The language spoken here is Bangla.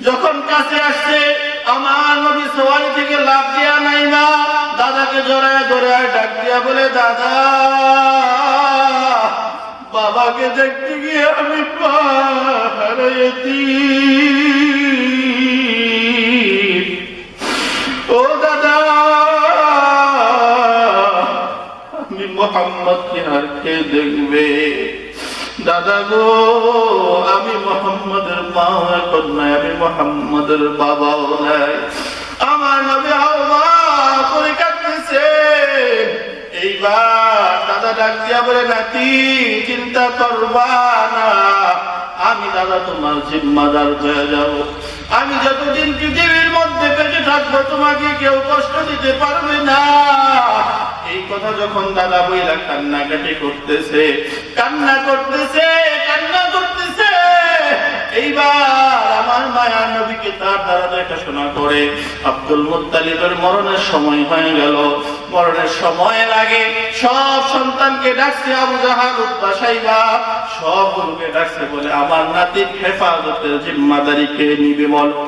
যখন কাছে আসছে আমার নবী সওয়ারি থেকে লাফ দিয়া নাইমা দাদাকে জড়ায় ধরে ডাক দিয়া বলে, দাদা বাবাকে দেখতে গিয়ে আমি পা হারাইছি। ও দাদা আমি মুহাম্মদকে আর কে দেখবে? দাদা গো আমি মুহাম্মদের মা এখন নাই, আমি মুহাম্মদের বাবাও নাই। আমার নবী আল্লাহ করে কাঁদতেছে। এইবার দাদা ডাক দিয়া বলে, নাতি চিন্তা করবা না, আমি দাদা তোমার জিম্মাদার হয়ে যাব। আমি যতদিন পৃথিবীর মধ্যে বেঁচে থাকবো তোমাকে কেউ কষ্ট দিতে পারবে না। এই কথা যখন দাদা বইলা কান্নাকাটি করতেছে, কান্না করতেছে, কান্না করতেছে, এইবার আমার মায়ার নবীকে তার দ্বারা দেখাশোনা করে আব্দুল মুত্তালিবের মরণের সময় হয়ে গেল। মরণের সময়ের আগে সব সন্তানকে ডাকছে, আবু জাহাল, উতবা, শাইবা সবগুলোকে ডাকছে, বলে আমার নাতির হেফাজতের জিম্মাদারি কে নিবে বলো?